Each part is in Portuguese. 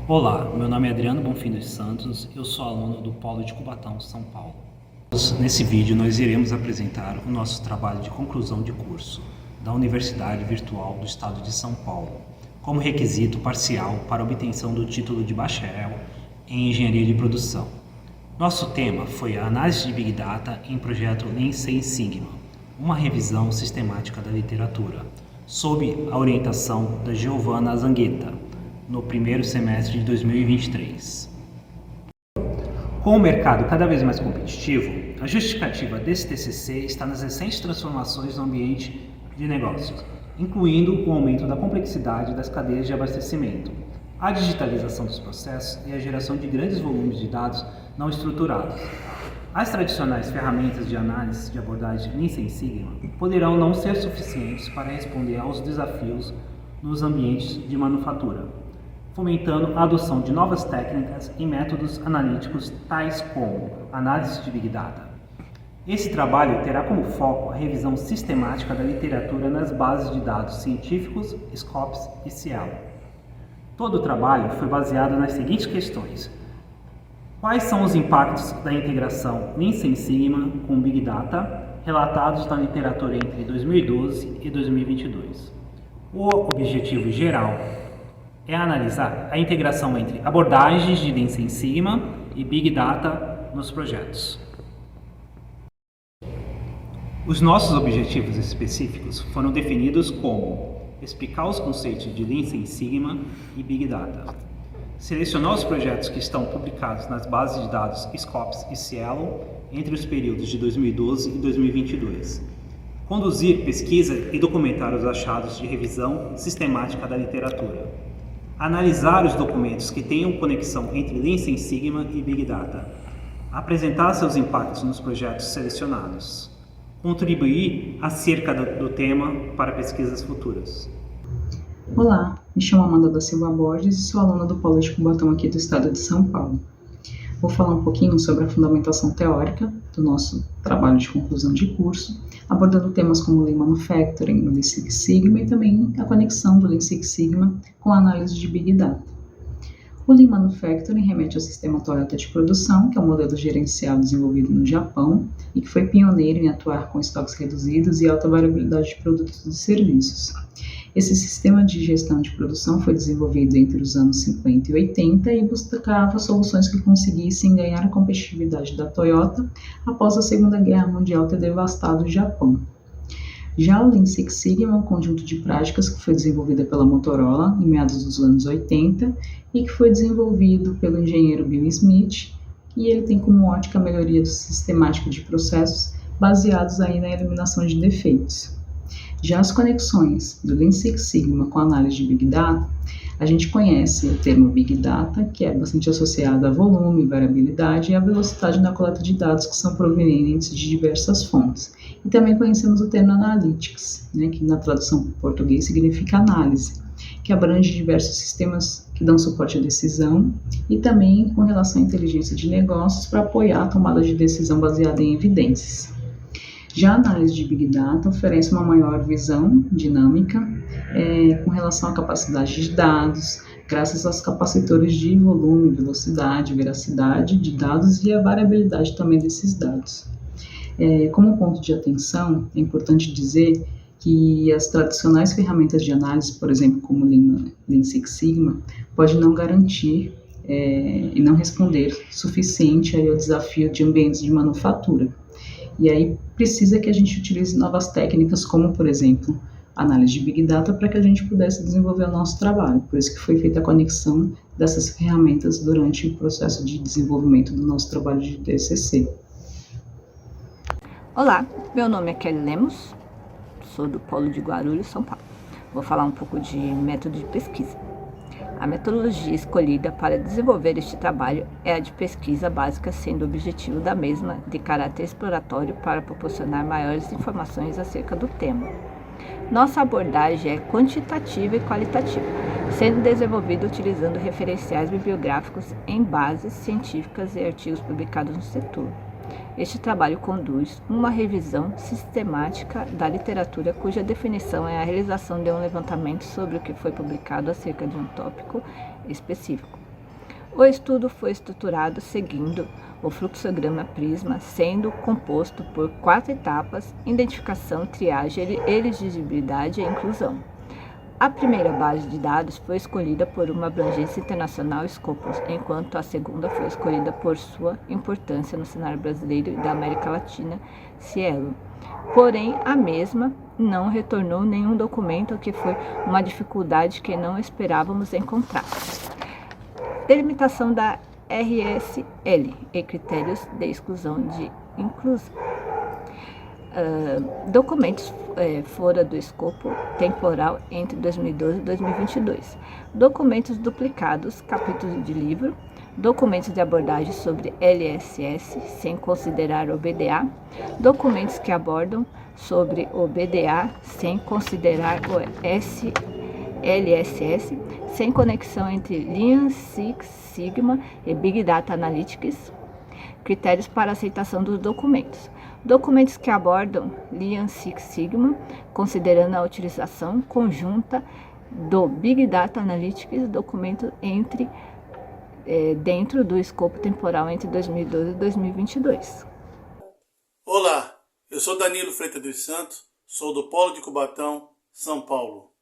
Olá, meu nome é Adriano Bonfim dos Santos, eu sou aluno do Polo de Cubatão, São Paulo. Nesse vídeo nós iremos apresentar o nosso trabalho de conclusão de curso da Universidade Virtual do Estado de São Paulo, como requisito parcial para obtenção do título de bacharel em Engenharia de Produção. Nosso tema foi a análise de Big Data em projeto Lean Six Sigma, uma revisão sistemática da literatura, sob a orientação da Giovanna Zanghetta, no primeiro semestre de 2023. Com o mercado cada vez mais competitivo, a justificativa desse TCC está nas recentes transformações no ambiente de negócios, incluindo o aumento da complexidade das cadeias de abastecimento, a digitalização dos processos e a geração de grandes volumes de dados não estruturados. As tradicionais ferramentas de análise de abordagem Lean Six Sigma poderão não ser suficientes para responder aos desafios nos ambientes de manufatura, fomentando a adoção de novas técnicas e métodos analíticos tais como análise de Big Data. Esse trabalho terá como foco a revisão sistemática da literatura nas bases de dados científicos, Scopus e Cielo. Todo o trabalho foi baseado nas seguintes questões: quais são os impactos da integração Lean Six Sigma com Big Data relatados na literatura entre 2012 e 2022? O objetivo geral é analisar a integração entre abordagens de Lean Six Sigma e Big Data nos projetos. Os nossos objetivos específicos foram definidos como explicar os conceitos de Lean Six Sigma e Big Data, selecionar os projetos que estão publicados nas bases de dados Scopus e Cielo entre os períodos de 2012 e 2022, conduzir pesquisa e documentar os achados de revisão sistemática da literatura, analisar os documentos que tenham conexão entre Lean Six Sigma e Big Data, apresentar seus impactos nos projetos selecionados, contribuir acerca do tema para pesquisas futuras. Olá, me chamo Amanda da Silva Borges e sou aluna do Polo de Cubatão aqui do estado de São Paulo. Vou falar um pouquinho sobre a fundamentação teórica do nosso trabalho de conclusão de curso, abordando temas como Lean Manufacturing, Lean Six Sigma e também a conexão do Lean Six Sigma com a análise de Big Data. O Lean Manufacturing remete ao sistema Toyota de produção, que é um modelo gerencial desenvolvido no Japão e que foi pioneiro em atuar com estoques reduzidos e alta variabilidade de produtos e serviços. Esse sistema de gestão de produção foi desenvolvido entre os anos 50 e 80 e buscava soluções que conseguissem ganhar a competitividade da Toyota após a Segunda Guerra Mundial ter devastado o Japão. Já o Lean Six Sigma é um conjunto de práticas que foi desenvolvida pela Motorola em meados dos anos 80 e que foi desenvolvido pelo engenheiro Bill Smith, e ele tem como ótica a melhoria do sistemática de processos baseados aí na eliminação de defeitos. Já as conexões do Lean Six Sigma com a análise de Big Data, a gente conhece o termo Big Data, que é bastante associado a volume, variabilidade e a velocidade na coleta de dados que são provenientes de diversas fontes. E também conhecemos o termo Analytics, que na tradução para o português significa análise, que abrange diversos sistemas que dão suporte à decisão e também com relação à inteligência de negócios para apoiar a tomada de decisão baseada em evidências. Já a análise de Big Data oferece uma maior visão dinâmica com relação à capacidade de dados, graças aos capacitores de volume, velocidade, veracidade de dados e a variabilidade também desses dados. Como ponto de atenção, é importante dizer que as tradicionais ferramentas de análise, por exemplo, como Lean Six Sigma, pode não garantir e não responder suficiente ao desafio de ambientes de manufatura. E aí precisa que a gente utilize novas técnicas, como, por exemplo, análise de Big Data, para que a gente pudesse desenvolver o nosso trabalho. Por isso que foi feita a conexão dessas ferramentas durante o processo de desenvolvimento do nosso trabalho de TCC. Olá, meu nome é Kelly Lemos, sou do Polo de Guarulhos, São Paulo. Vou falar um pouco de método de pesquisa. A metodologia escolhida para desenvolver este trabalho é a de pesquisa básica, sendo o objetivo da mesma de caráter exploratório para proporcionar maiores informações acerca do tema. Nossa abordagem é quantitativa e qualitativa, sendo desenvolvida utilizando referenciais bibliográficos em bases científicas e artigos publicados no setor. Este trabalho conduz uma revisão sistemática da literatura cuja definição é a realização de um levantamento sobre o que foi publicado acerca de um tópico específico. O estudo foi estruturado seguindo o fluxograma PRISMA, sendo composto por 4 etapas: identificação, triagem, elegibilidade e inclusão. A primeira base de dados foi escolhida por uma abrangência internacional Scopus, enquanto a segunda foi escolhida por sua importância no cenário brasileiro e da América Latina, Cielo. Porém, a mesma não retornou nenhum documento, o que foi uma dificuldade que não esperávamos encontrar. Delimitação da RSL e critérios de exclusão de inclusão. Documentos fora do escopo temporal entre 2012 e 2022. Documentos duplicados, capítulos de livro. Documentos de abordagem sobre LSS, sem considerar o BDA. Documentos que abordam sobre o BDA, sem considerar o LSS, sem conexão entre Lean Six Sigma e Big Data Analytics. Critérios para aceitação dos documentos. Documentos que abordam Lean Six Sigma, considerando a utilização conjunta do Big Data Analytics, documento dentro do escopo temporal entre 2012 e 2022. Olá, eu sou Danilo Freitas dos Santos, sou do Polo de Cubatão, São Paulo.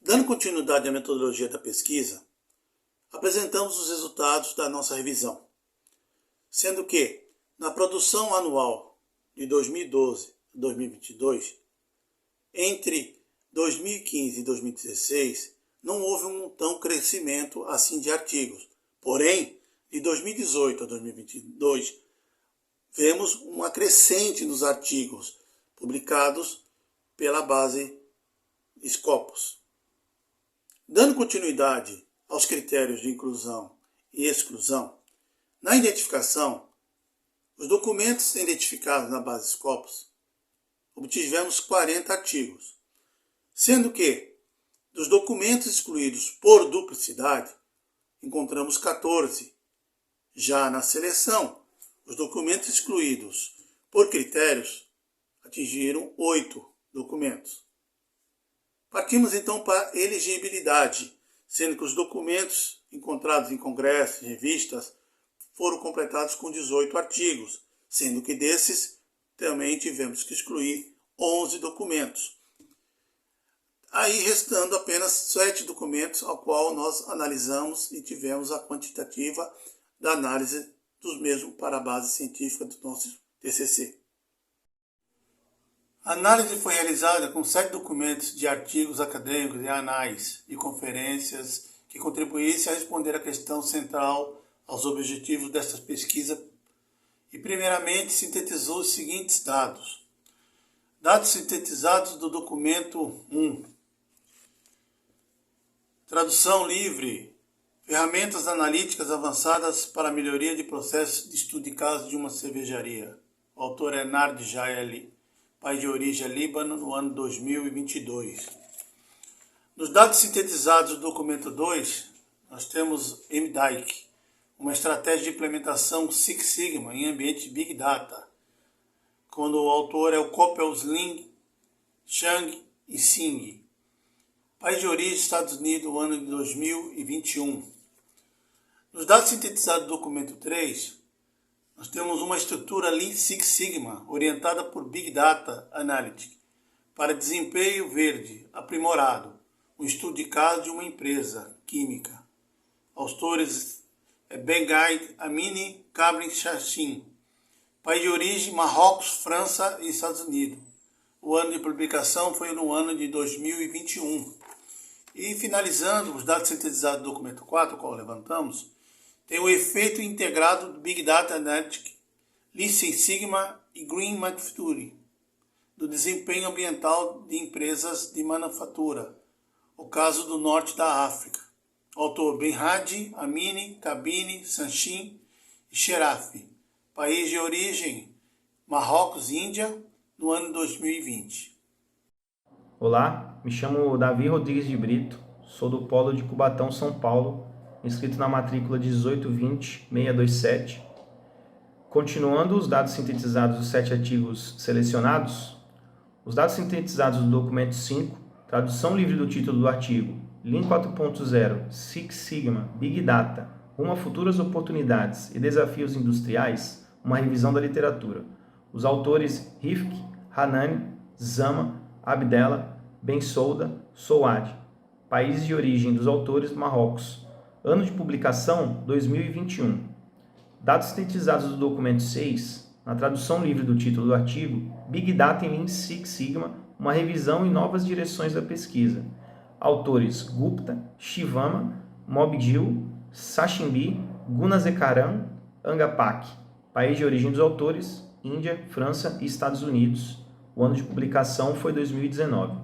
Dando continuidade à metodologia da pesquisa, apresentamos os resultados da nossa revisão, sendo que, na produção anual de 2012 a 2022, entre 2015 e 2016, não houve um tão crescimento assim de artigos. Porém, de 2018 a 2022, vemos uma crescente nos artigos publicados pela base Scopus. Dando continuidade aos critérios de inclusão e exclusão, na identificação, os documentos identificados na base Scopus, obtivemos 40 artigos, sendo que, dos documentos excluídos por duplicidade, encontramos 14. Já na seleção, os documentos excluídos por critérios atingiram 8 documentos. Partimos então para a elegibilidade, sendo que os documentos encontrados em congressos e revistas foram completados com 18 artigos, sendo que desses também tivemos que excluir 11 documentos. Aí restando apenas 7 documentos, ao qual nós analisamos e tivemos a quantitativa da análise dos mesmos para a base científica do nosso TCC. A análise foi realizada com 7 documentos de artigos acadêmicos e anais e conferências que contribuíssem a responder à questão central aos objetivos dessa pesquisa e, primeiramente, sintetizou os seguintes dados. Dados sintetizados do documento 1. Tradução livre. Ferramentas analíticas avançadas para a melhoria de processos de estudo de casos de uma cervejaria. O autor é Nard Jaeli, país de origem Líbano, no ano 2022. Nos dados sintetizados do documento 2, nós temos MDIC, uma estratégia de implementação Six Sigma em ambiente Big Data, quando o autor é o Koppel-Sling, Chang e Singh. País de origem, Estados Unidos, no ano de 2021. Nos dados sintetizados do documento 3, nós temos uma estrutura Lean Six Sigma orientada por Big Data Analytics para desempenho verde aprimorado, um estudo de caso de uma empresa química. Autores Bengaid Amini Kabrin Chachin. País de origem, Marrocos, França e Estados Unidos. O ano de publicação foi no ano de 2021. E finalizando, os dados sintetizados do documento 4, o qual levantamos, tem o efeito integrado do Big Data Analytics, Lean Six Sigma e Green Manufacturing, do desempenho ambiental de empresas de manufatura, o caso do norte da África. Autor Benhadi, Amini, Kabini, Sanchin e Sherafi. País de origem, Marrocos e Índia, no ano 2020. Olá, me chamo Davi Rodrigues de Brito, sou do Polo de Cubatão, São Paulo, inscrito na matrícula 1820-627. Continuando os dados sintetizados dos 7 artigos selecionados, os dados sintetizados do documento 5, tradução livre do título do artigo, Lean 4.0, Six Sigma, Big Data, rumo a futuras oportunidades e desafios industriais, uma revisão da literatura. Os autores Rifki, Hanani, Zama, Abdella, Bensouda, Souad. Países de origem dos autores, Marrocos. Ano de publicação, 2021. Dados sintetizados do documento 6, na tradução livre do título do artigo, Big Data em Lean Six Sigma, uma revisão e novas direções da pesquisa. Autores Gupta, Shivama, Mobdil, Sachimbi, Gunasekaran, Angapak. País de origem dos autores, Índia, França e Estados Unidos. O ano de publicação foi 2019.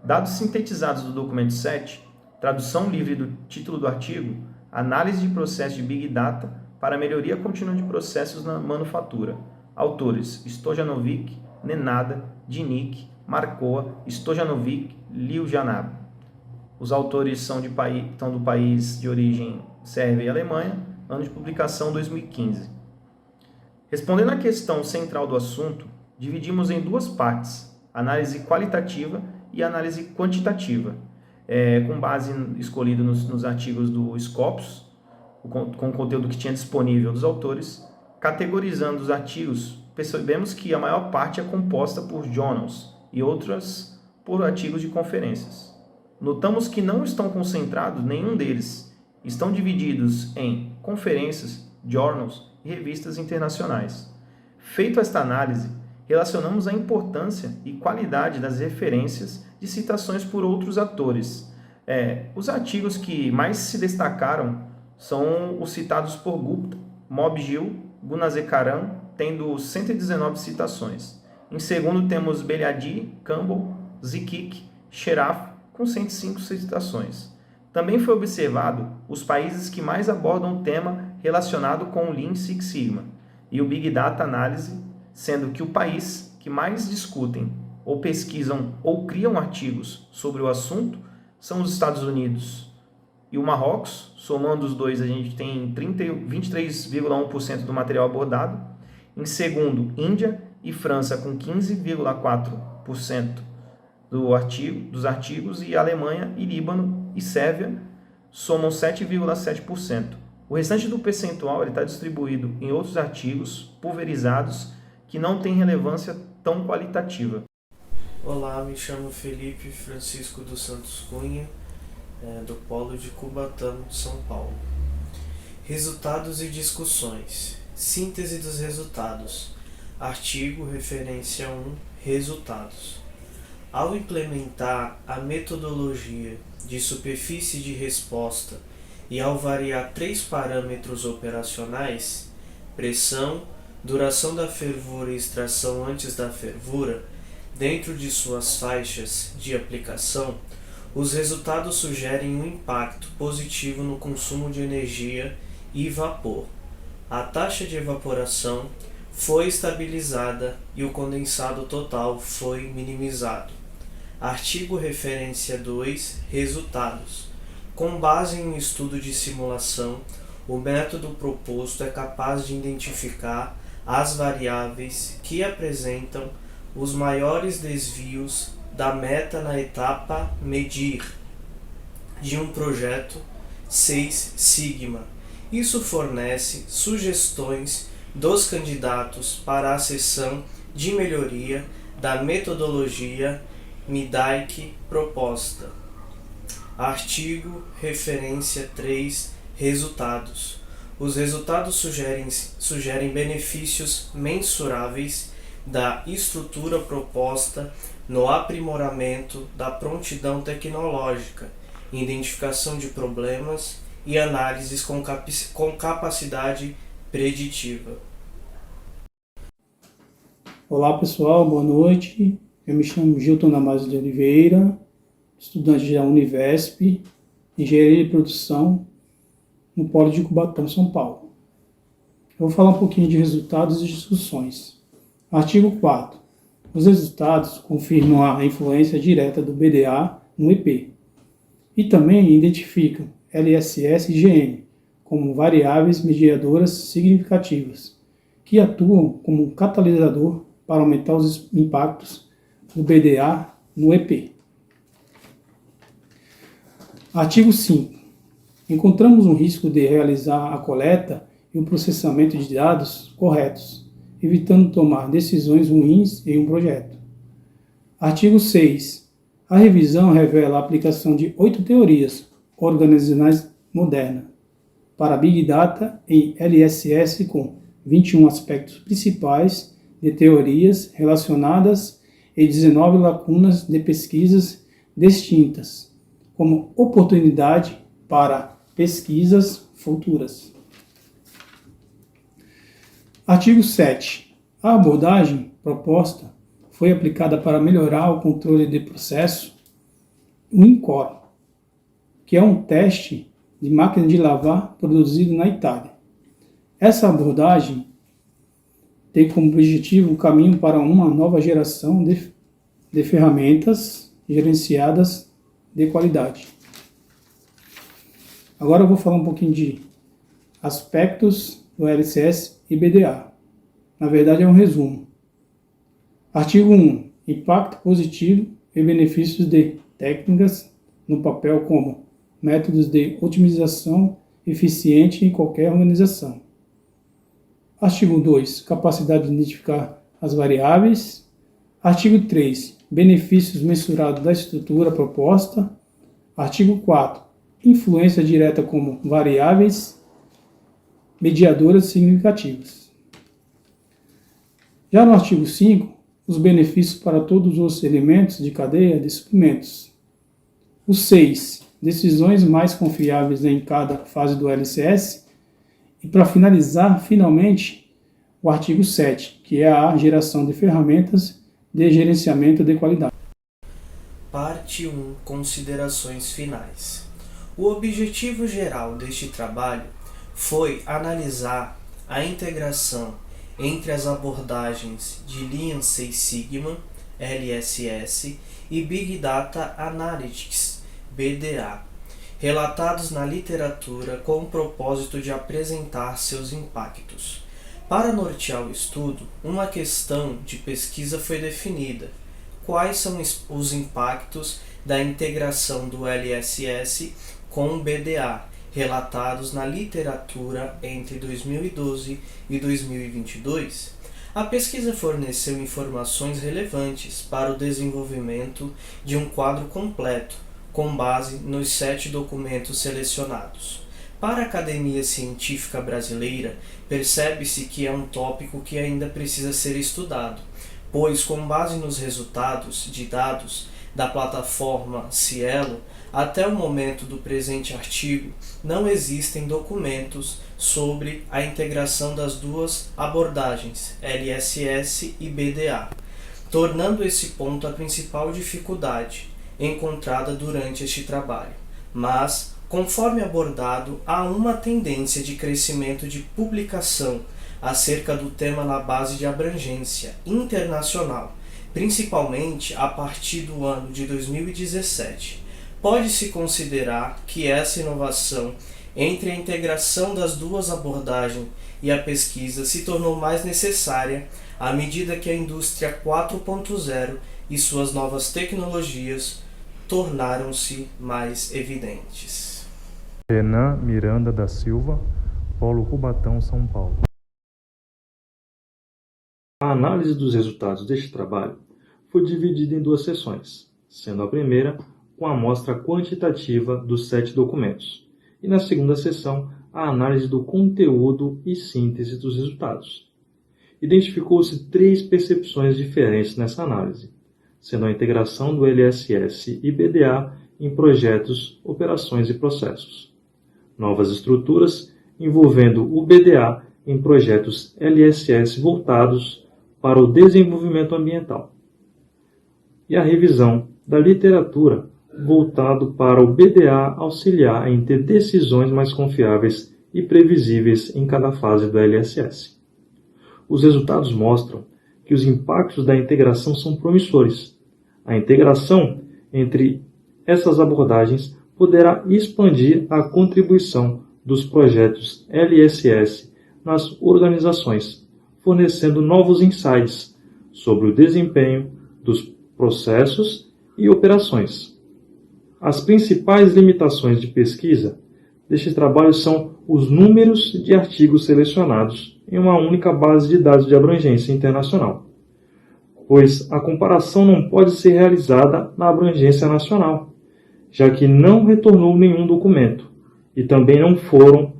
Dados sintetizados do documento 7, tradução livre do título do artigo, análise de processos de Big Data para melhoria contínua de processos na manufatura. Autores Stojanovic, Nenada, Dinic, Marcoa, Stojanovic, Liu Janab. Os autores são do país de origem Sérvia e Alemanha, ano de publicação 2015. Respondendo à questão central do assunto, dividimos em duas partes, análise qualitativa e análise quantitativa, com base escolhida nos artigos do Scopus, com o conteúdo que tinha disponível dos autores. Categorizando os artigos, percebemos que a maior parte é composta por journals e outras por artigos de conferências. Notamos que não estão concentrados nenhum deles, estão divididos em conferências, journals e revistas internacionais. Feito esta análise, relacionamos a importância e qualidade das referências de citações por outros atores. Os artigos que mais se destacaram são os citados por Gupta, Mobdil, Gunasekaran, tendo 119 citações. Em segundo temos Belhadi, Campbell, Zikik, Sheraf, com 105 citações. Também foi observado os países que mais abordam o tema relacionado com o Lean Six Sigma e o Big Data Análise, sendo que o país que mais discutem ou pesquisam ou criam artigos sobre o assunto são os Estados Unidos e o Marrocos. Somando os dois, a gente tem 23,1% do material abordado. Em segundo, Índia e França, com 15,4% dos artigos, e Alemanha e Líbano e Sérvia somam 7,7%. O restante do percentual está distribuído em outros artigos pulverizados que não têm relevância tão qualitativa. Olá, me chamo Felipe Francisco dos Santos Cunha, do Polo de Cubatão, São Paulo. Resultados e discussões. Síntese dos resultados. Artigo referência 1, resultados. Ao implementar a metodologia de superfície de resposta e ao variar 3 parâmetros operacionais, pressão, duração da fervura e extração antes da fervura, dentro de suas faixas de aplicação, os resultados sugerem um impacto positivo no consumo de energia e vapor. A taxa de evaporação foi estabilizada e o condensado total foi minimizado. Artigo referência 2, resultados. Com base em um estudo de simulação, o método proposto é capaz de identificar as variáveis que apresentam os maiores desvios da meta na etapa medir de um projeto 6 Sigma. Isso fornece sugestões dos candidatos para a seção de melhoria da metodologia MIDAIC proposta. Artigo referência 3, resultados. Os resultados sugerem benefícios mensuráveis da estrutura proposta no aprimoramento da prontidão tecnológica, identificação de problemas e análises com capacidade preditiva. Olá pessoal, boa noite. Eu me chamo Gilton Damasio de Oliveira, estudante da Univesp, Engenharia de Produção, no Polo de Cubatão, São Paulo. Eu vou falar um pouquinho de resultados e discussões. Artigo 4. Os resultados confirmam a influência direta do BDA no EP e também identificam LSS e GM como variáveis mediadoras significativas que atuam como um catalisador para aumentar os impactos do BDA no EP. Artigo 5. Encontramos um risco de realizar a coleta e o processamento de dados corretos, evitando tomar decisões ruins em um projeto. Artigo 6. A revisão revela a aplicação de 8 teorias organizacionais modernas para Big Data em LSS com 21 aspectos principais de teorias relacionadas e 19 lacunas de pesquisas distintas, como oportunidade para pesquisas futuras. Artigo 7. A abordagem proposta foi aplicada para melhorar o controle de processo, o INCOR, que é um teste de máquina de lavar produzido na Itália. Essa abordagem tem como objetivo o caminho para uma nova geração de ferramentas gerenciadas de qualidade. Agora eu vou falar um pouquinho de aspectos do LSS e BDA. Na verdade é um resumo. Artigo 1. Impacto positivo e benefícios de técnicas no papel como métodos de otimização eficiente em qualquer organização. Artigo 2. Capacidade de identificar as variáveis. Artigo 3. Benefícios mensurados da estrutura proposta. Artigo 4. Influência direta como variáveis mediadoras significativas. Já no artigo 5, os benefícios para todos os elementos de cadeia de suprimentos. O 6. Decisões mais confiáveis em cada fase do LCS. E para finalizar, finalmente, o artigo 7, que é a geração de ferramentas de gerenciamento de qualidade. Parte 1. Considerações finais. O objetivo geral deste trabalho foi analisar a integração entre as abordagens de Lean Six Sigma, LSS, e Big Data Analytics, BDA, relatados na literatura com o propósito de apresentar seus impactos. Para nortear o estudo, uma questão de pesquisa foi definida: quais são os impactos da integração do LSS com o BDA, relatados na literatura entre 2012 e 2022. A pesquisa forneceu informações relevantes para o desenvolvimento de um quadro completo, com base nos 7 documentos selecionados. Para a academia científica brasileira, percebe-se que é um tópico que ainda precisa ser estudado, pois, com base nos resultados de dados da plataforma Cielo, até o momento do presente artigo, não existem documentos sobre a integração das duas abordagens, LSS e BDA, tornando esse ponto a principal dificuldade encontrada durante este trabalho. Mas, conforme abordado, há uma tendência de crescimento de publicação acerca do tema na base de abrangência internacional, principalmente a partir do ano de 2017. Pode-se considerar que essa inovação entre a integração das duas abordagens e a pesquisa se tornou mais necessária à medida que a indústria 4.0 e suas novas tecnologias tornaram-se mais evidentes. Renan Miranda da Silva, Polo Cubatão, São Paulo. A análise dos resultados deste trabalho foi dividida em 2 sessões, sendo a primeira com a amostra quantitativa dos 7 documentos, e na segunda sessão a análise do conteúdo e síntese dos resultados. Identificou-se 3 percepções diferentes nessa análise, sendo a integração do LSS e BDA em projetos, operações e processos. Novas estruturas envolvendo o BDA em projetos LSS voltados para o desenvolvimento ambiental. E a revisão da literatura voltado para o BDA auxiliar em ter decisões mais confiáveis e previsíveis em cada fase do LSS. Os resultados mostram que os impactos da integração são promissores. A integração entre essas abordagens poderá expandir a contribuição dos projetos LSS nas organizações, fornecendo novos insights sobre o desempenho dos processos e operações. As principais limitações de pesquisa deste trabalho são os números de artigos selecionados em uma única base de dados de abrangência internacional, pois a comparação não pode ser realizada na abrangência nacional, já que não retornou nenhum documento e também não foram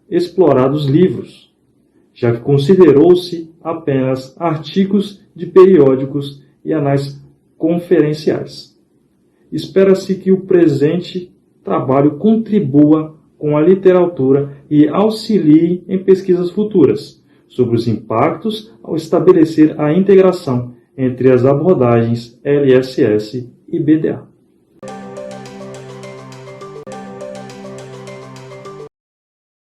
explorados livros, já que considerou-se apenas artigos de periódicos e análises conferenciais. Espera-se que o presente trabalho contribua com a literatura e auxilie em pesquisas futuras sobre os impactos ao estabelecer a integração entre as abordagens LSS e BDA.